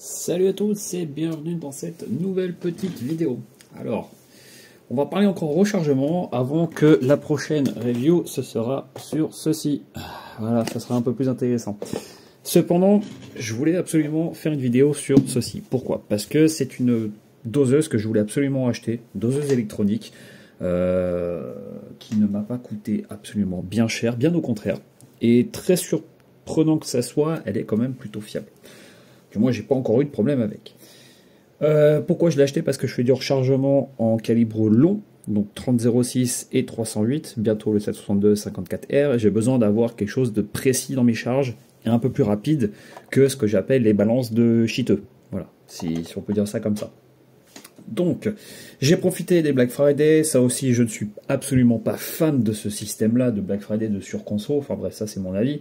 Salut à tous et bienvenue dans cette nouvelle petite vidéo. Alors, on va parler encore rechargement avant que la prochaine review ce sera sur ceci. Voilà, ça sera un peu plus intéressant. Cependant, je voulais absolument faire une vidéo sur ceci. Pourquoi? Parce que c'est une doseuse que je voulais absolument acheter, doseuse électronique, qui ne m'a pas coûté absolument bien cher, bien au contraire. Et très surprenant que ça soit, elle est quand même plutôt fiable. Moi, j'ai pas encore eu de problème avec. Pourquoi je l'ai acheté? Parce que je fais du rechargement en calibre long, donc 3006 et 308, bientôt le 762 54R, et j'ai besoin d'avoir quelque chose de précis dans mes charges et un peu plus rapide que ce que j'appelle les balances de cheateux. Voilà, si on peut dire ça comme ça. Donc, j'ai profité des Black Friday, ça aussi je ne suis absolument pas fan de ce système-là, de Black Friday de surconso, enfin bref, ça c'est mon avis.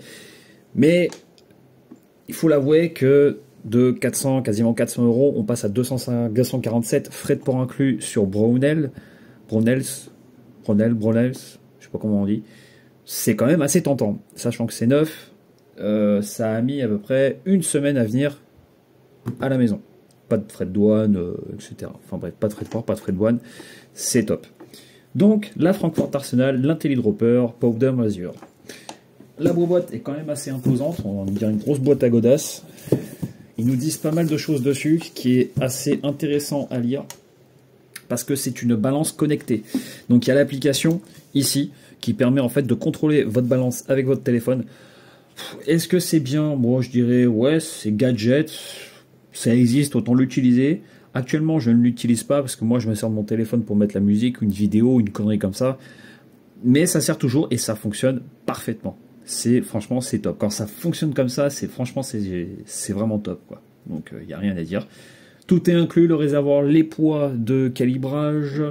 Mais, il faut l'avouer que de 400, quasiment 400 euros, on passe à 247 frais de port inclus sur Brownells, je sais pas comment on dit. C'est quand même assez tentant, sachant que c'est neuf. Ça a mis à peu près une semaine à venir à la maison. Pas de frais de douane, etc. Enfin bref, pas de frais de port, pas de frais de douane. C'est top. Donc, la Frankfurt Arsenal, l'IntelliDropper, Powder Azure. La boîte est quand même assez imposante, on va dire une grosse boîte à godasses. Ils nous disent pas mal de choses dessus, ce qui est assez intéressant à lire, parce que c'est une balance connectée. Donc il y a l'application ici, qui permet en fait de contrôler votre balance avec votre téléphone. Est-ce que c'est bien? Moi je dirais ouais, c'est gadget, ça existe, autant l'utiliser. Actuellement je ne l'utilise pas, parce que moi je me sers de mon téléphone pour mettre la musique, une vidéo, une connerie comme ça. Mais ça sert toujours et ça fonctionne parfaitement. Franchement c'est top. Quand ça fonctionne comme ça, c'est vraiment top quoi. Donc il n'y a rien à dire. Tout est inclus, le réservoir, les poids de calibrage,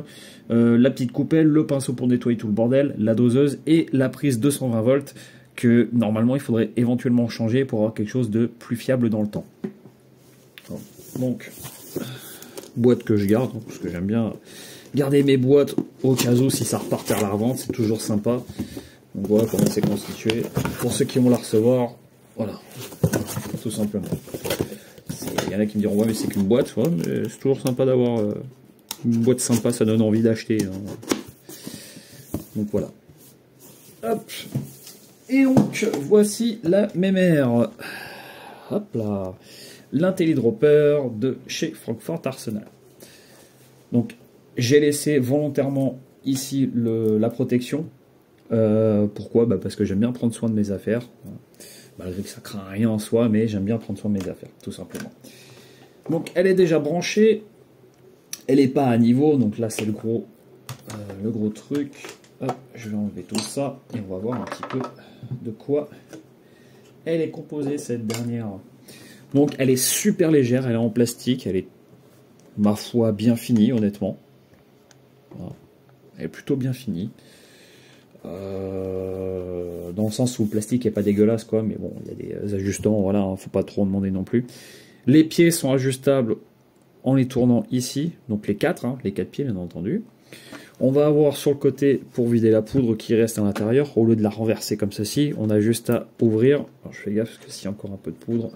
la petite coupelle, le pinceau pour nettoyer tout le bordel, la doseuse et la prise 220 volts que normalement il faudrait éventuellement changer pour avoir quelque chose de plus fiable dans le temps. Donc boîte que je garde, parce que j'aime bien garder mes boîtes au cas où si ça repartait à la revente, c'est toujours sympa. Donc voilà comment c'est constitué. Pour ceux qui vont la recevoir, voilà, tout simplement. Il y en a qui me diront ouais mais c'est qu'une boîte, ouais, mais c'est toujours sympa d'avoir une boîte sympa, ça donne envie d'acheter. Hein. Donc voilà. Hop. Et donc voici la mémère. Hop là. l'IntelliDropper de chez Frankfurt Arsenal. Donc j'ai laissé volontairement ici la protection. Pourquoi? Parce que j'aime bien prendre soin de mes affaires. Malgré que ça craint rien en soi, mais j'aime bien prendre soin de mes affaires, tout simplement. Donc elle est déjà branchée. Elle n'est pas à niveau, donc là c'est le gros truc. Hop, je vais enlever tout ça et on va voir un petit peu de quoi elle est composée cette dernière. Donc elle est super légère, elle est en plastique, elle est ma foi bien finie honnêtement. Voilà. Elle est plutôt bien finie. Dans le sens où le plastique est pas dégueulasse quoi, mais bon, il y a des ajustements, voilà, hein, faut pas trop en demander non plus. Les pieds sont ajustables en les tournant ici, donc les 4 pieds bien entendu. On va avoir sur le côté pour vider la poudre qui reste à l'intérieur, au lieu de la renverser comme ceci, on a juste à ouvrir. Alors je fais gaffe parce que s'il y a encore un peu de poudre,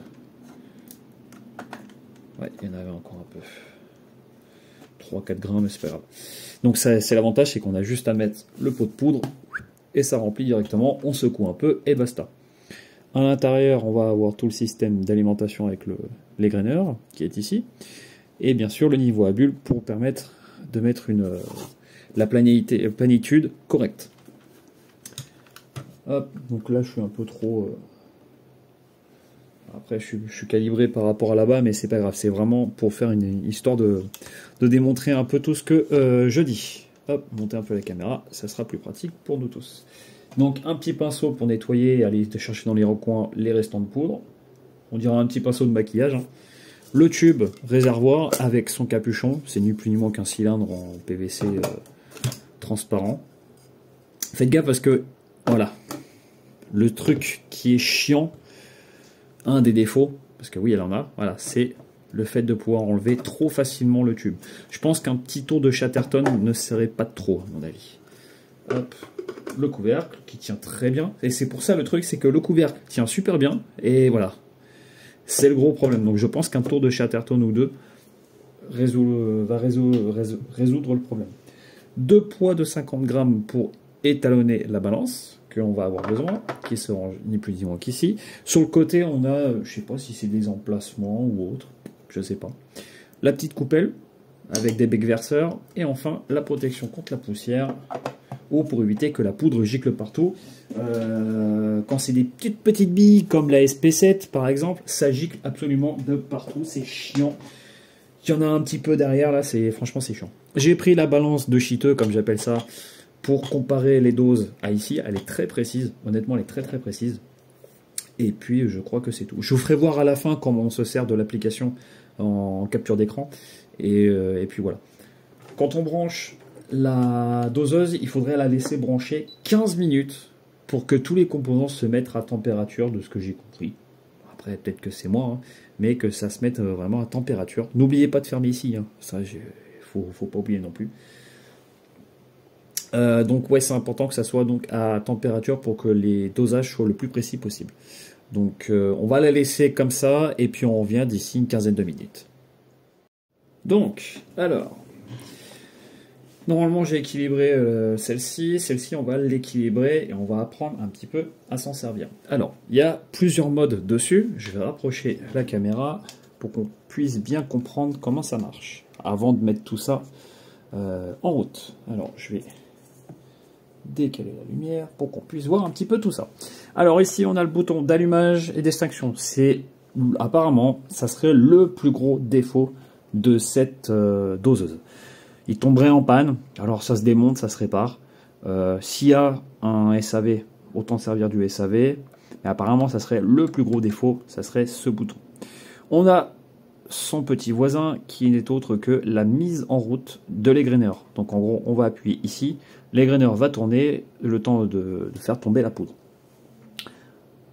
ouais, il y en avait encore un peu, 3-4 grains, mais c'est pas grave. Donc c'est l'avantage, c'est qu'on a juste à mettre le pot de poudre et ça remplit directement, on secoue un peu et basta. À l'intérieur, on va avoir tout le système d'alimentation avec les graineurs qui est ici. Et bien sûr, le niveau à bulles pour permettre de mettre la planitude correcte. Hop, donc là, je suis un peu trop... Après, je suis calibré par rapport à là-bas, mais c'est pas grave. C'est vraiment pour faire une histoire de démontrer un peu tout ce que je dis. Hop, monter un peu la caméra, ça sera plus pratique pour nous tous. Donc un petit pinceau pour nettoyer et aller chercher dans les recoins les restants de poudre. On dirait un petit pinceau de maquillage. Hein. Le tube réservoir avec son capuchon, c'est ni plus ni moins qu'un cylindre en PVC transparent. Faites gaffe parce que, voilà, le truc qui est chiant, un des défauts, parce que oui elle en a, voilà, c'est le fait de pouvoir enlever trop facilement le tube. Je pense qu'un petit tour de Chatterton ne serait pas de trop, à mon avis. Hop, le couvercle qui tient très bien. Et c'est pour ça le truc, c'est que le couvercle tient super bien. Et voilà. C'est le gros problème. Donc je pense qu'un tour de Chatterton ou deux va résoudre le problème. 2 poids de 50 grammes pour étalonner la balance qu'on va avoir besoin, qui seront ni plus ni moins qu'ici. Sur le côté, on a, je sais pas si c'est des emplacements ou autre, je sais pas. La petite coupelle avec des becs verseurs et enfin la protection contre la poussière ou pour éviter que la poudre gicle partout. Quand c'est des petites billes comme la SP7 par exemple, ça gicle absolument de partout, c'est chiant. Il y en a un petit peu derrière là, franchement c'est chiant. J'ai pris la balance de chiteux comme j'appelle ça pour comparer les doses à ici, elle est très précise, honnêtement elle est très précise. Et puis je crois que c'est tout. Je vous ferai voir à la fin comment on se sert de l'application en capture d'écran. Et puis voilà. Quand on branche la doseuse, il faudrait la laisser brancher 15 minutes pour que tous les composants se mettent à température, de ce que j'ai compris. Après, peut-être que c'est moi, hein, mais que ça se mette vraiment à température. N'oubliez pas de fermer ici, hein. Ça, faut pas oublier non plus. Donc ouais, c'est important que ça soit donc à température pour que les dosages soient le plus précis possible. Donc on va la laisser comme ça et puis on revient d'ici une quinzaine de minutes. Donc, alors, normalement j'ai équilibré celle-ci. Celle-ci, on va l'équilibrer et on va apprendre un petit peu à s'en servir. Alors, il y a plusieurs modes dessus. Je vais rapprocher la caméra pour qu'on puisse bien comprendre comment ça marche avant de mettre tout ça en route. Alors, je vais décaler la lumière pour qu'on puisse voir un petit peu tout ça. Alors ici, on a le bouton d'allumage et d'extinction. C'est apparemment, ça serait le plus gros défaut de cette doseuse. Il tomberait en panne, alors ça se démonte, ça se répare. S'il y a un SAV, autant servir du SAV, mais apparemment ça serait le plus gros défaut, ça serait ce bouton. On a son petit voisin qui n'est autre que la mise en route de l'égreneur. Donc en gros, on va appuyer ici, l'égreneur va tourner le temps de faire tomber la poudre.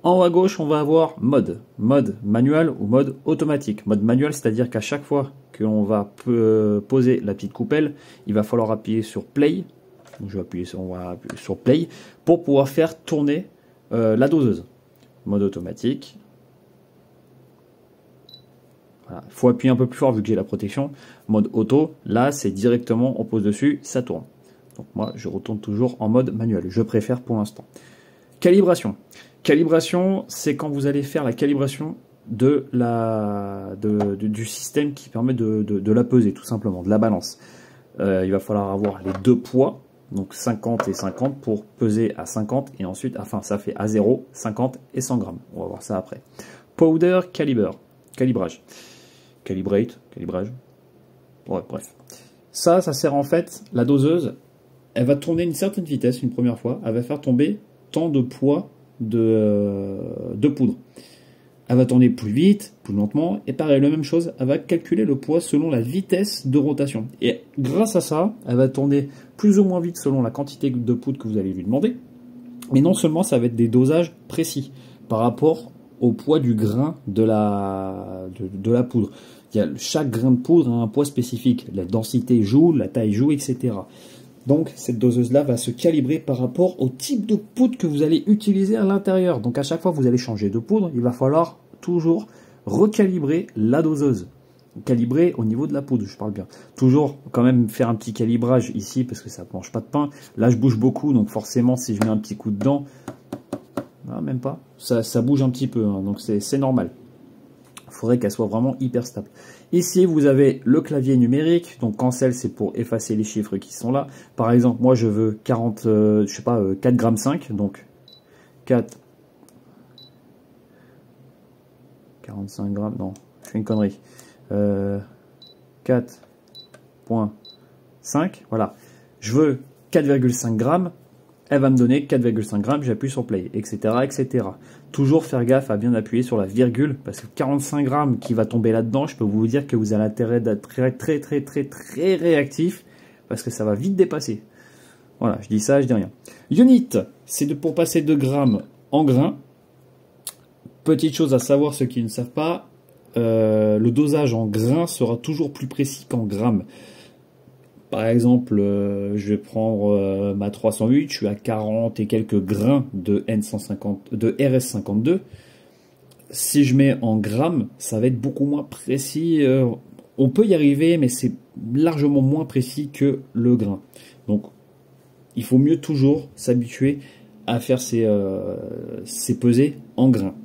En haut à gauche, on va avoir mode manuel ou mode automatique. Mode manuel, c'est-à-dire qu'à chaque fois qu'on va poser la petite coupelle, il va falloir appuyer sur play. Donc on va appuyer sur play pour pouvoir faire tourner la doseuse. Mode automatique. Voilà. Il faut appuyer un peu plus fort vu que j'ai la protection. Mode auto, là c'est directement, on pose dessus, ça tourne. Donc moi je retourne toujours en mode manuel. Je préfère pour l'instant. Calibration. Calibration, c'est quand vous allez faire la calibration du système qui permet de la peser, tout simplement, de la balance. Il va falloir avoir les deux poids, donc 50 et 50, pour peser à 50, et ensuite, enfin, ça fait à 0, 50 et 100 grammes. On va voir ça après. Powder calibrage. Calibrage. Ouais, bref. Ça sert en fait, la doseuse, elle va tourner une certaine vitesse une première fois, elle va faire tomber tant de poids de poudre. Elle va tourner plus vite, plus lentement, et pareil, la même chose, elle va calculer le poids selon la vitesse de rotation. Et grâce à ça, elle va tourner plus ou moins vite selon la quantité de poudre que vous allez lui demander. Mais non seulement ça va être des dosages précis par rapport au poids du grain de la poudre. Chaque grain de poudre a un poids spécifique. La densité joue, la taille joue, etc. Donc cette doseuse-là va se calibrer par rapport au type de poudre que vous allez utiliser à l'intérieur. Donc à chaque fois que vous allez changer de poudre, il va falloir toujours recalibrer la doseuse. Calibrer au niveau de la poudre, je parle bien. Toujours quand même faire un petit calibrage ici parce que ça ne mange pas de pain. Là je bouge beaucoup, donc forcément si je mets un petit coup dedans, non, même pas, ça bouge un petit peu, hein, donc c'est normal. Il faudrait qu'elle soit vraiment hyper stable. Ici, vous avez le clavier numérique. Donc, cancel, c'est pour effacer les chiffres qui sont là. Par exemple, moi, je veux 4,5 g. Donc, 45 grammes. Non, je fais une connerie. 4,5. Voilà. Je veux 4,5 grammes. Elle va me donner 4,5 grammes, j'appuie sur play, etc., etc. Toujours faire gaffe à bien appuyer sur la virgule, parce que 45 grammes qui va tomber là-dedans, je peux vous dire que vous avez intérêt d'être très réactif, parce que ça va vite dépasser. Voilà, je dis ça, je dis rien. Unit, c'est pour passer de grammes en grains. Petite chose à savoir, ceux qui ne savent pas, le dosage en grains sera toujours plus précis qu'en grammes. Par exemple, je vais prendre ma 308, je suis à 40 et quelques grains de RS52. si je mets en grammes, ça va être beaucoup moins précis. On peut y arriver, mais c'est largement moins précis que le grain. Donc, il faut mieux toujours s'habituer à faire ces pesées en grains.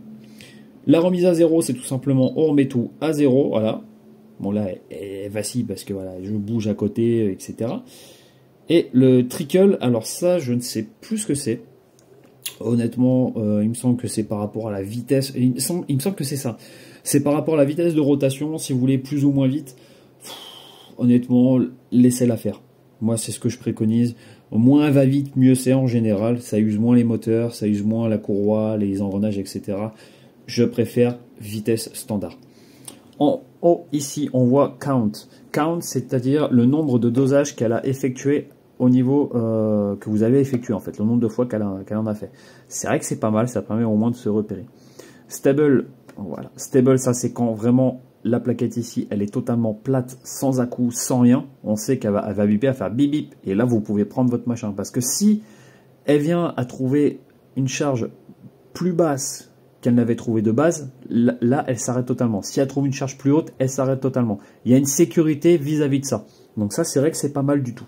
La remise à zéro, c'est tout simplement, on remet tout à zéro, voilà. Bon là, elle vacille parce que voilà, je bouge à côté, etc. Et le trickle, alors ça, je ne sais plus ce que c'est. Honnêtement, il me semble que c'est par rapport à la vitesse. Il me semble que c'est ça. C'est par rapport à la vitesse de rotation, si vous voulez plus ou moins vite. Honnêtement, laissez-la faire. Moi, c'est ce que je préconise. Moins elle va vite, mieux c'est en général. Ça use moins les moteurs, ça use moins la courroie, les engrenages, etc. Je préfère vitesse standard. En haut, ici, on voit count. Count, c'est-à-dire le nombre de dosages qu'elle a effectué au niveau que vous avez effectué, en fait, le nombre de fois qu'elle en a fait. C'est vrai que c'est pas mal, ça permet au moins de se repérer. Stable, voilà. Stable, ça c'est quand vraiment la plaquette ici, elle est totalement plate, sans à-coups, sans rien. On sait qu'elle va biper, elle va faire bip bip, et là vous pouvez prendre votre machin. Parce que si elle vient à trouver une charge plus basse qu'elle n'avait trouvé de base, là elle s'arrête totalement. Si elle trouve une charge plus haute, elle s'arrête totalement. Il y a une sécurité vis-à-vis de ça. Donc ça c'est vrai que c'est pas mal du tout.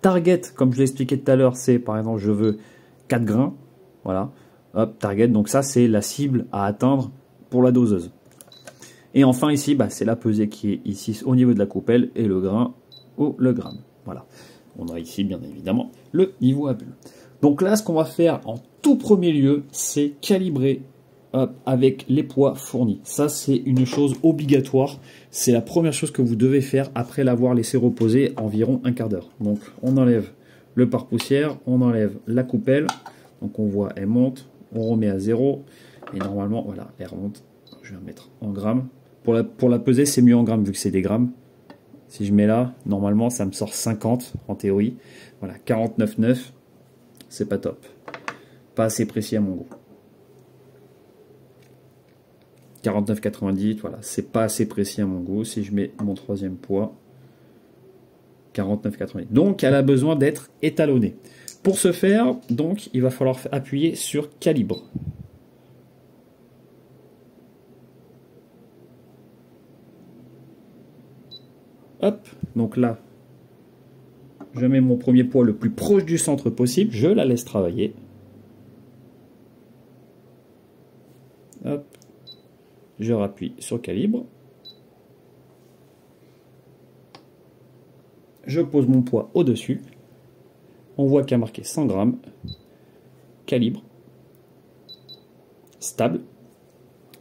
Target, comme je l'ai expliqué tout à l'heure, c'est par exemple je veux 4 grains. Voilà. Hop, target, donc ça c'est la cible à atteindre pour la doseuse. Et enfin ici, bah, c'est la pesée qui est ici au niveau de la coupelle et le grain ou le gramme. Voilà. On a ici bien évidemment le niveau à bulle. Donc là, ce qu'on va faire en tout premier lieu, c'est calibrer avec les poids fournis. Ça, c'est une chose obligatoire. C'est la première chose que vous devez faire après l'avoir laissé reposer environ un quart d'heure. Donc, on enlève le pare-poussière, on enlève la coupelle. Donc, on voit, elle monte, on remet à 0. Et normalement, voilà, elle remonte. Je vais la mettre en grammes. Pour la peser, c'est mieux en grammes vu que c'est des grammes. Si je mets là, normalement, ça me sort 50 en théorie. Voilà, 49,9. C'est pas top. Pas assez précis à mon goût. 49,90, voilà, c'est pas assez précis à mon goût. Si je mets mon troisième poids, 49,90. Donc, elle a besoin d'être étalonnée. Pour ce faire, donc, il va falloir appuyer sur calibre. Hop, donc là, je mets mon premier poids le plus proche du centre possible, je la laisse travailler. Hop, je rappuie sur calibre. Je pose mon poids au-dessus. On voit qu'il y a marqué 100 grammes. Calibre. Stable.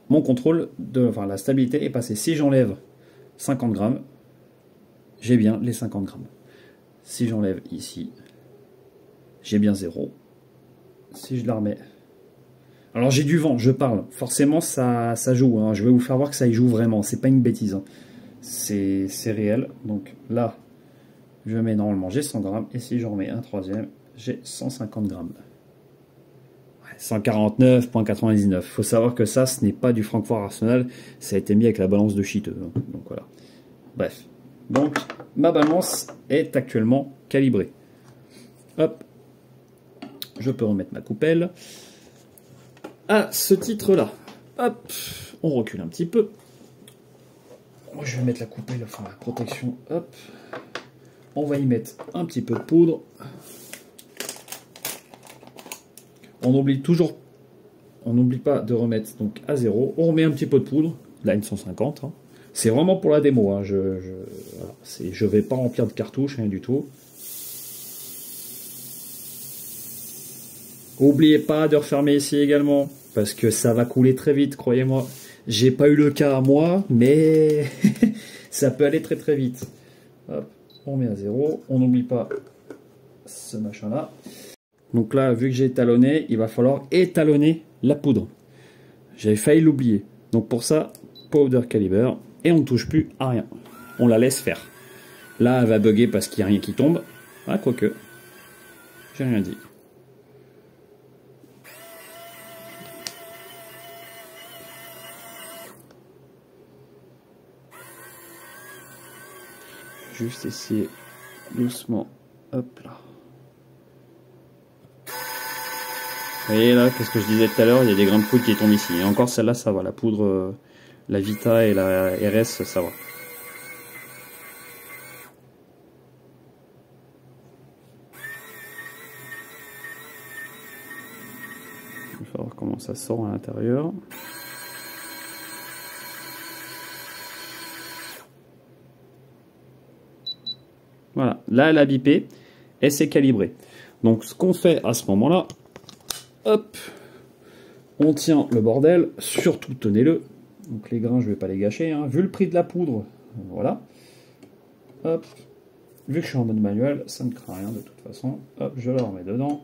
Mon contrôle enfin la stabilité est passé. Si j'enlève 50 grammes, j'ai bien les 50 grammes. Si j'enlève ici, j'ai bien 0. Si je la remets... Alors j'ai du vent, je parle. Forcément, ça joue. Hein. Je vais vous faire voir que ça y joue vraiment. C'est pas une bêtise. Hein. C'est réel. Donc là, je mets normalement, j'ai 100 grammes. Et si j'en remets un troisième, j'ai 150 grammes. 149,99. Il faut savoir que ça, ce n'est pas du Francfort Arsenal. Ça a été mis avec la balance de Chiteux. Donc voilà. Bref. Donc, ma balance est actuellement calibrée. Hop. Je peux remettre ma coupelle. À ce titre-là, hop, on recule un petit peu. Je vais mettre la coupelle, enfin la protection, hop. On va y mettre un petit peu de poudre. On n'oublie pas de remettre donc à 0. On remet un petit peu de poudre, là une 150. Hein. C'est vraiment pour la démo. Hein. Je vais pas remplir de cartouches, rien du tout. N'oubliez pas de refermer ici également, parce que ça va couler très vite, croyez-moi. J'ai pas eu le cas à moi, mais ça peut aller très très vite. Hop, on met à 0. On n'oublie pas ce machin-là. Donc là, vu que j'ai étalonné, il va falloir étalonner la poudre. J'avais failli l'oublier. Donc pour ça, powder caliber, et on ne touche plus à rien. On la laisse faire. Là, elle va bugger parce qu'il n'y a rien qui tombe. Ah, quoique, j'ai rien dit. Juste essayer doucement, hop là. Vous voyez là, qu'est-ce que je disais tout à l'heure, il y a des grains de poudre qui tombent ici. Et encore celle-là, ça va. La poudre, la Vita et la RS, ça va. Il faut voir comment ça sort à l'intérieur. Voilà, là elle a bipé, et c'est calibré. Donc ce qu'on fait à ce moment-là, hop, on tient le bordel, surtout tenez-le. Donc les grains, je ne vais pas les gâcher, hein. Vu le prix de la poudre, voilà. Hop, vu que je suis en mode manuel, ça ne craint rien de toute façon. Hop, je le remets dedans.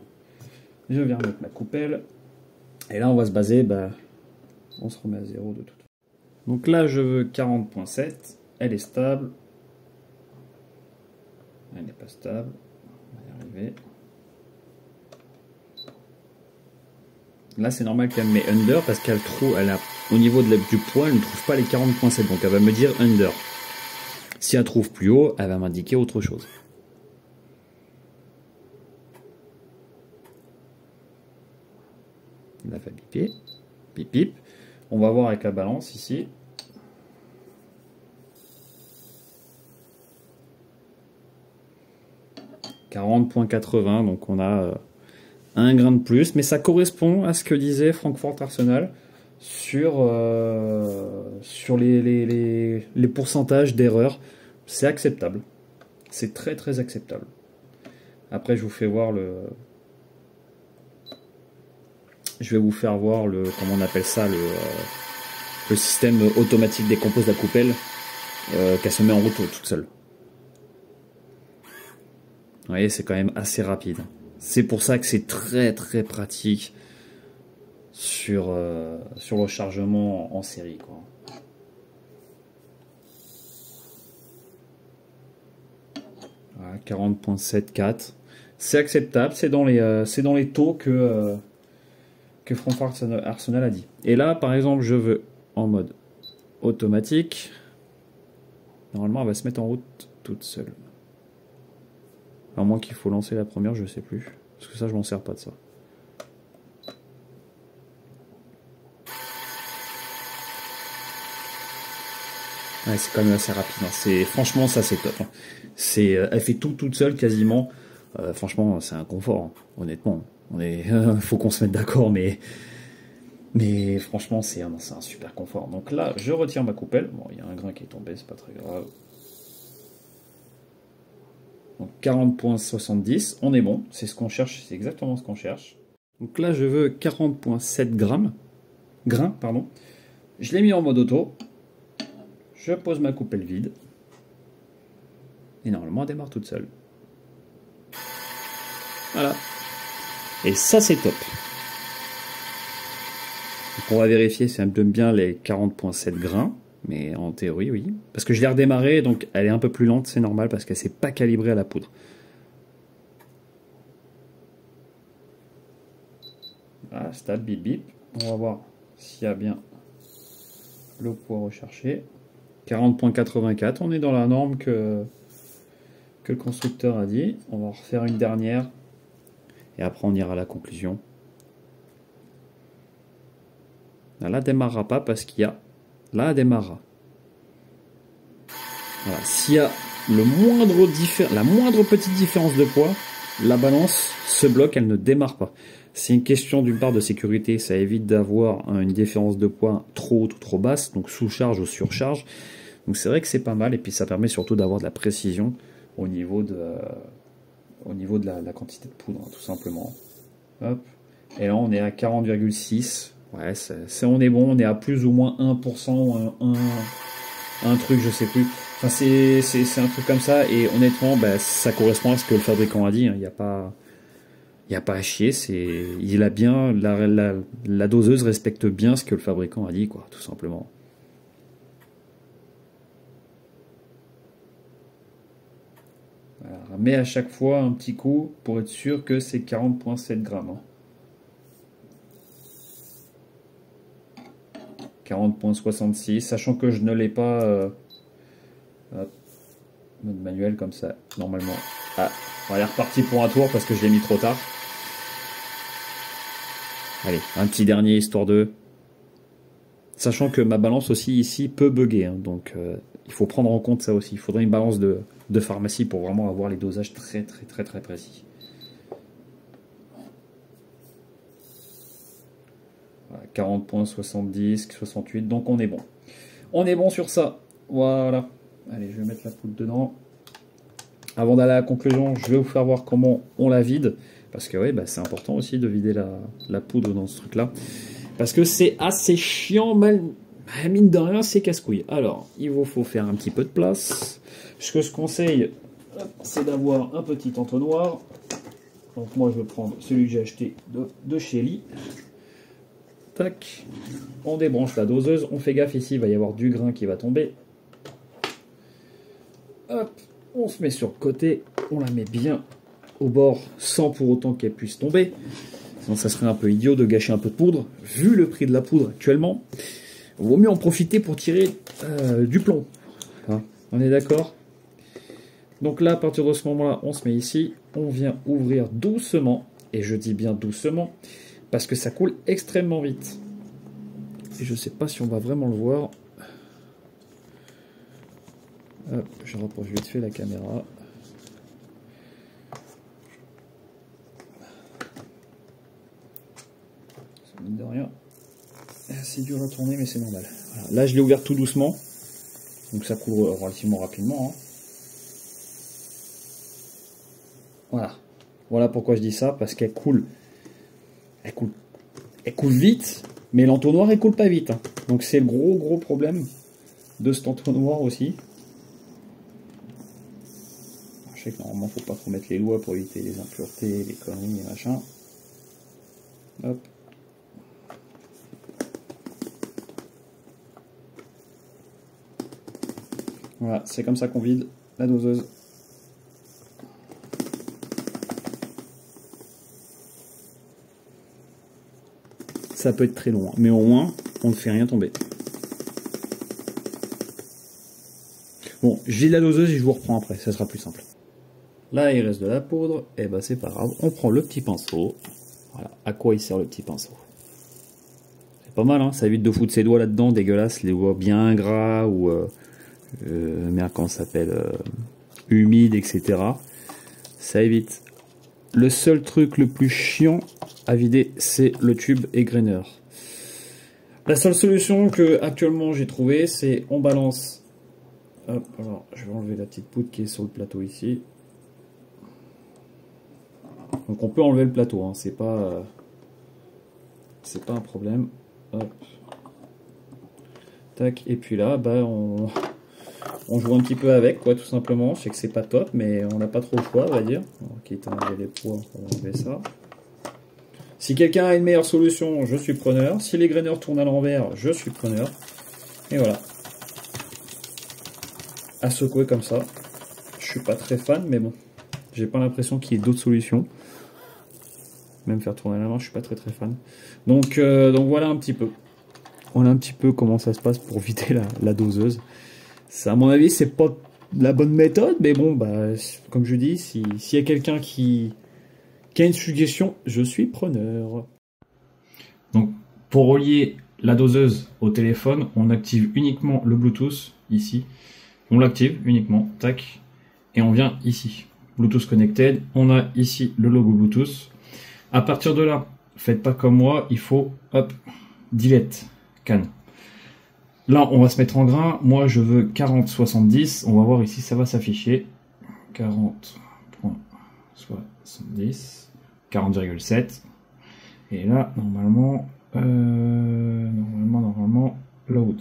Je viens mettre ma coupelle. Et là, on va se baser, on se remet à 0 de toute façon. Donc là, je veux 40.7, elle est stable. Elle n'est pas stable, on va y arriver. Là c'est normal qu'elle me met under parce qu'elle trouve, au niveau du poids, elle ne trouve pas les 40.7, donc elle va me dire under. Si elle trouve plus haut, elle va m'indiquer autre chose. Elle a fait biper, bip bip. On va voir avec la balance ici. « 40.80 », donc on a un grain de plus, mais ça correspond à ce que disait Francfort Arsenal sur les pourcentages d'erreurs. C'est acceptable. C'est très très acceptable. Après, je vous fais voir je vais vous faire voir comment on appelle ça, le système automatique des composes de la coupelle, qu'elle se met en route toute seule. Vous voyez, c'est quand même assez rapide. C'est pour ça que c'est très très pratique sur le chargement en série, quoi. Voilà, 40.74. C'est acceptable, c'est dans les taux que Francfort Arsenal a dit. Et là, par exemple, je veux en mode automatique. Normalement, elle va se mettre en route toute seule. À moins qu'il faut lancer la première, je sais plus. Parce que ça, je m'en sers pas de ça. Ouais, c'est quand même assez rapide. Hein. Franchement, ça c'est top. Hein. Elle fait tout toute seule quasiment. Franchement, c'est un confort. Hein. Honnêtement, faut qu'on se mette d'accord, mais franchement, c'est un super confort. Donc là, je retire ma coupelle. Bon, il y a un grain qui est tombé, c'est pas très grave. Donc 40.70, on est bon, c'est ce qu'on cherche, c'est exactement ce qu'on cherche. Donc là je veux 40.7 grains, pardon. Je l'ai mis en mode auto, je pose ma coupelle vide, et normalement elle démarre toute seule. Voilà. Et ça c'est top. Donc on va vérifier si elle me donne bien les 40.7 grains. Mais en théorie, oui. Parce que je l'ai redémarré, donc elle est un peu plus lente, c'est normal, parce qu'elle ne s'est pas calibrée à la poudre. Voilà, stable, bip bip. On va voir s'il y a bien le poids recherché. 40.84, on est dans la norme que le constructeur a dit. On va en refaire une dernière. Et après, on ira à la conclusion. Là, elle ne démarrera pas parce qu'il y a... Là, elle démarrera. Voilà. S'il y a la moindre petite différence de poids, la balance se bloque, elle ne démarre pas. C'est une question d'une part de sécurité, ça évite d'avoir une différence de poids trop haute ou trop basse, donc sous-charge ou surcharge. Donc c'est vrai que c'est pas mal, et puis ça permet surtout d'avoir de la précision au niveau de la quantité de poudre, tout simplement. Hop. Et là on est à 40,6. Ouais, on est bon, on est à plus ou moins 1% ou un truc, je sais plus. Enfin, c'est un truc comme ça, et honnêtement, ça correspond à ce que le fabricant a dit. Il n'y a pas à chier. Il a bien, la doseuse respecte bien ce que le fabricant a dit, quoi, tout simplement. Voilà, mais à chaque fois un petit coup pour être sûr que c'est 40.7 grammes. Hein. 40.66, sachant que je ne l'ai pas mode manuel comme ça, normalement. Ah, on est reparti pour un tour parce que je l'ai mis trop tard. Allez, un petit dernier histoire de... Sachant que ma balance aussi ici peut bugger, hein, donc il faut prendre en compte ça aussi. Il faudrait une balance de pharmacie pour vraiment avoir les dosages très précis. Voilà, 40 points, 70, 68, donc on est bon. On est bon sur ça. Voilà. Allez, je vais mettre la poudre dedans. Avant d'aller à la conclusion, je vais vous faire voir comment on la vide. Parce que ouais, bah, c'est important aussi de vider la poudre dans ce truc-là. Parce que c'est assez chiant, mine de rien, c'est casse-couille. Alors, il vous faut faire un petit peu de place. Ce que je conseille, c'est d'avoir un petit entonnoir. Donc moi, je vais prendre celui que j'ai acheté de chez Lee. Tac. On débranche la doseuse. On fait gaffe ici, il va y avoir du grain qui va tomber. Hop. On se met sur le côté. On la met bien au bord sans pour autant qu'elle puisse tomber. Sinon, ça serait un peu idiot de gâcher un peu de poudre. Vu le prix de la poudre actuellement, il vaut mieux en profiter pour tirer du plomb. Hein, on est d'accord? Donc là, à partir de ce moment-là, on se met ici. On vient ouvrir doucement. Et je dis bien doucement, parce que ça coule extrêmement vite. Et je ne sais pas si on va vraiment le voir. Hop, je rapproche vite fait la caméra. Mine de rien, c'est dur à tourner, mais c'est normal. Voilà. Là, je l'ai ouvert tout doucement, donc ça coule relativement rapidement. Hein. Voilà. Voilà pourquoi je dis ça, parce qu'elle coule. Elle coule vite, mais l'entonnoir elle coule pas vite. Hein. Donc c'est le gros problème de cet entonnoir aussi. Je sais que normalement faut pas trop mettre les lois pour éviter les impuretés, les conneries et machin. Hop. Voilà, c'est comme ça qu'on vide la doseuse. Ça peut être très long, mais au moins, on ne fait rien tomber. Bon, je vide la doseuse et je vous reprends après, ça sera plus simple. Là, il reste de la poudre, et ben c'est pas grave, on prend le petit pinceau. Voilà, à quoi il sert le petit pinceau? C'est pas mal, hein, ça évite de foutre ses doigts là-dedans, dégueulasse, les doigts bien gras ou... merde, comment ça s'appelle, humide, etc. Ça évite. Le seul truc le plus chiant à vider, c'est le tube égreneur. La seule solution que actuellement j'ai trouvée, c'est on balance. Hop, alors je vais enlever la petite poudre qui est sur le plateau ici. Donc on peut enlever le plateau, hein, c'est pas un problème. Hop. Tac, et puis là, bah on joue un petit peu avec, quoi, tout simplement. Je sais que c'est pas top, mais on n'a pas trop le choix, on va dire. Quitte à enlever les poids, on va enlever ça. Si quelqu'un a une meilleure solution, je suis preneur. Si les graineurs tournent à l'envers, je suis preneur. Et voilà. À secouer comme ça. Je suis pas très fan, mais bon. J'ai pas l'impression qu'il y ait d'autres solutions. Même faire tourner la main, je suis pas très fan. Donc voilà un petit peu. Voilà un petit peu comment ça se passe pour vider la doseuse. Ça, à mon avis, c'est pas la bonne méthode, mais bon, bah, comme je dis, s'il y a quelqu'un qui a une suggestion, je suis preneur. Donc, pour relier la doseuse au téléphone, on active uniquement le Bluetooth, ici. On l'active uniquement, tac, et on vient ici. Bluetooth connected, on a ici le logo Bluetooth. À partir de là, faites pas comme moi, il faut, hop, delete, can. Là, on va se mettre en grain. Moi, je veux 40,70. On va voir ici, ça va s'afficher. 40,70. 40,7. Et là, normalement, load.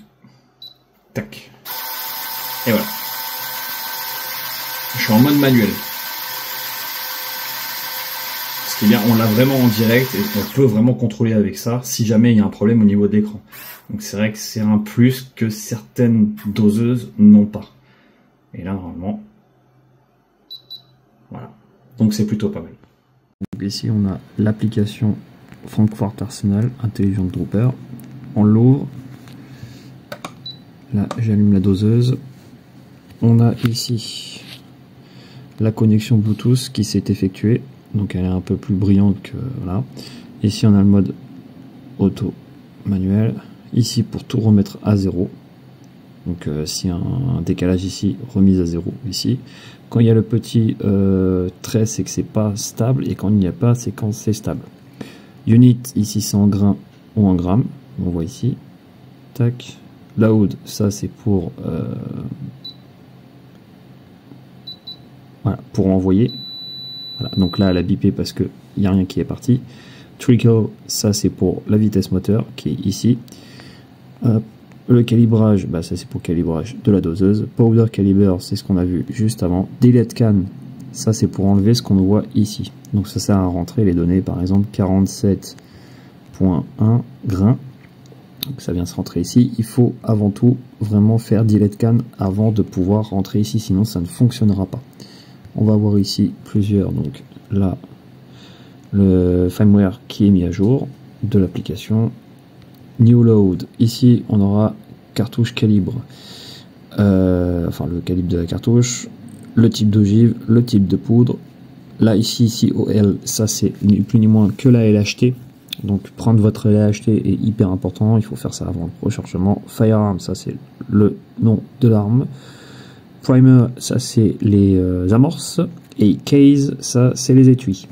Tac. Et voilà. Je suis en mode manuel. Ce qui est bien, on l'a vraiment en direct et on peut vraiment contrôler avec ça si jamais il y a un problème au niveau de l'écran. Donc c'est vrai que c'est un plus que certaines doseuses n'ont pas. Et là, normalement, voilà. Donc c'est plutôt pas mal. Donc ici, on a l'application Frankfurt Arsenal Intelligent Dropper. On l'ouvre. Là, j'allume la doseuse. On a ici la connexion Bluetooth qui s'est effectuée. Donc elle est un peu plus brillante que... Voilà. Ici, on a le mode auto, manuel. Ici pour tout remettre à 0. Donc s'il y a un décalage ici, remise à 0 ici. Quand il y a le petit trait, c'est que c'est pas stable, et quand il n'y a pas, c'est quand c'est stable. Unit, ici c'est en grains ou en grammes, on voit ici. Tac. Load, ça c'est pour voilà, pour envoyer. Voilà. Donc là elle a bipé parce que il n'y a rien qui est parti. Trickle, ça c'est pour la vitesse moteur qui est ici. Le calibrage, bah ça c'est pour calibrage de la doseuse. Powder caliber, c'est ce qu'on a vu juste avant. Delete can, ça c'est pour enlever ce qu'on voit ici. Donc ça sert à rentrer les données, par exemple 47.1 grains. Donc ça vient se rentrer ici. Il faut avant tout vraiment faire delete can avant de pouvoir rentrer ici, sinon ça ne fonctionnera pas. On va voir ici plusieurs, donc là le firmware qui est mis à jour de l'application. New load, ici on aura cartouche calibre, enfin le calibre de la cartouche, le type d'ogive, le type de poudre. Là ici OL, ça c'est ni plus ni moins que la LHT. Donc prendre votre LHT est hyper important, il faut faire ça avant le rechargement. Firearm, ça c'est le nom de l'arme. Primer, ça c'est les amorces. Et case, ça c'est les étuis.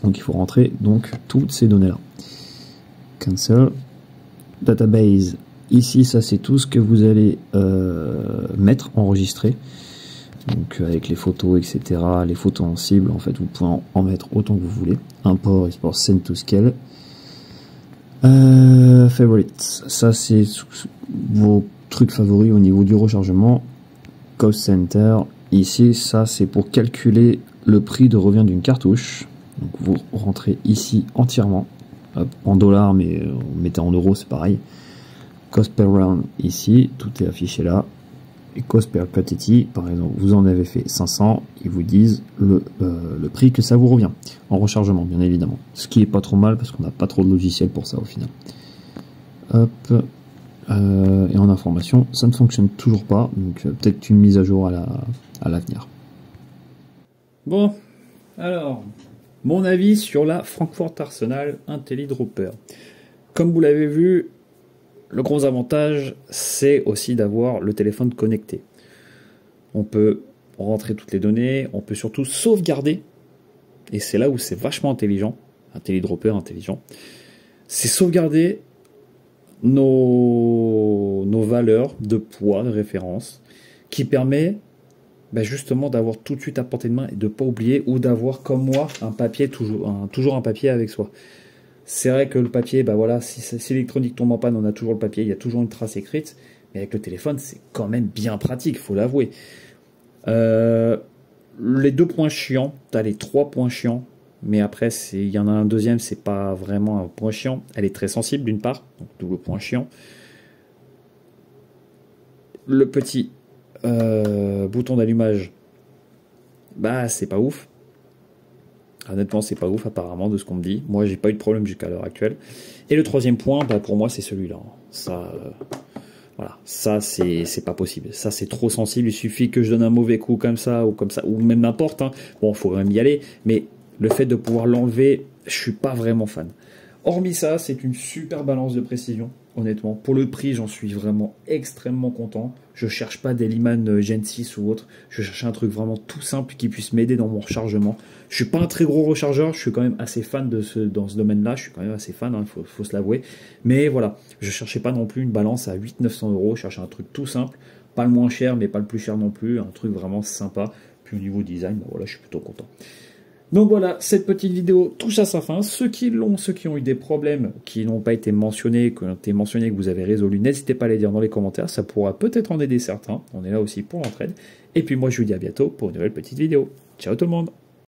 Donc il faut rentrer donc toutes ces données là. Cancel. Database, ici ça c'est tout ce que vous allez mettre, enregistrer. Donc avec les photos, etc. Les photos en cible, en fait vous pouvez en mettre autant que vous voulez. Import, export, send to scale. Favorites, ça c'est vos trucs favoris au niveau du rechargement. Cost center, ici ça c'est pour calculer le prix de revient d'une cartouche. Donc vous rentrez ici entièrement, en dollars, mais on mettez en euros, c'est pareil. Cost per round, ici, tout est affiché là. Et cost per quantity, par exemple, vous en avez fait 500, ils vous disent le prix que ça vous revient, en rechargement, bien évidemment. Ce qui est pas trop mal, parce qu'on n'a pas trop de logiciel pour ça, au final. Hop. Et en information, ça ne fonctionne toujours pas, donc peut-être une mise à jour à l'avenir. Bon, alors... mon avis sur la Frankfurt Arsenal IntelliDropper. Comme vous l'avez vu, le gros avantage, c'est aussi d'avoir le téléphone connecté. On peut rentrer toutes les données, on peut surtout sauvegarder, et c'est là où c'est vachement intelligent, IntelliDropper intelligent, c'est sauvegarder nos valeurs de poids, de référence, qui permet justement d'avoir tout de suite à portée de main et de ne pas oublier, ou d'avoir comme moi un papier, toujours un papier avec soi. C'est vrai que le papier, voilà, si l'électronique tombe en panne, on a toujours le papier, il y a toujours une trace écrite, mais avec le téléphone c'est quand même bien pratique, il faut l'avouer. Les 2 points chiants, tu as les 3 points chiants, mais après il y en a un deuxième, c'est pas vraiment un point chiant, elle est très sensible d'une part, donc double point chiant. Le petit bouton d'allumage, c'est pas ouf. Honnêtement, c'est pas ouf apparemment de ce qu'on me dit. Moi, j'ai pas eu de problème jusqu'à l'heure actuelle. Et le troisième point, pour moi, c'est celui-là. Ça, voilà, ça c'est pas possible. Ça c'est trop sensible. Il suffit que je donne un mauvais coup comme ça, ou même n'importe. Bon, faut quand même y aller. Mais le fait de pouvoir l'enlever, je suis pas vraiment fan. Hormis ça, c'est une super balance de précision. Honnêtement, pour le prix, j'en suis vraiment extrêmement content. Je cherche pas des Lyman Gen 6 ou autre. Je cherche un truc vraiment tout simple qui puisse m'aider dans mon rechargement. Je suis pas un très gros rechargeur. Je suis quand même assez fan dans ce domaine-là. Je suis quand même assez fan, faut se l'avouer. Mais voilà, je cherchais pas non plus une balance à 800-900 €. Je cherchais un truc tout simple. Pas le moins cher, mais pas le plus cher non plus. Un truc vraiment sympa. Puis au niveau design, voilà, je suis plutôt content. Donc voilà, cette petite vidéo touche à sa fin. Ceux qui ont eu des problèmes, qui n'ont pas été mentionnés, que vous avez résolu, n'hésitez pas à les dire dans les commentaires. Ça pourra peut-être en aider certains. On est là aussi pour l'entraide. Et puis moi, je vous dis à bientôt pour une nouvelle petite vidéo. Ciao tout le monde!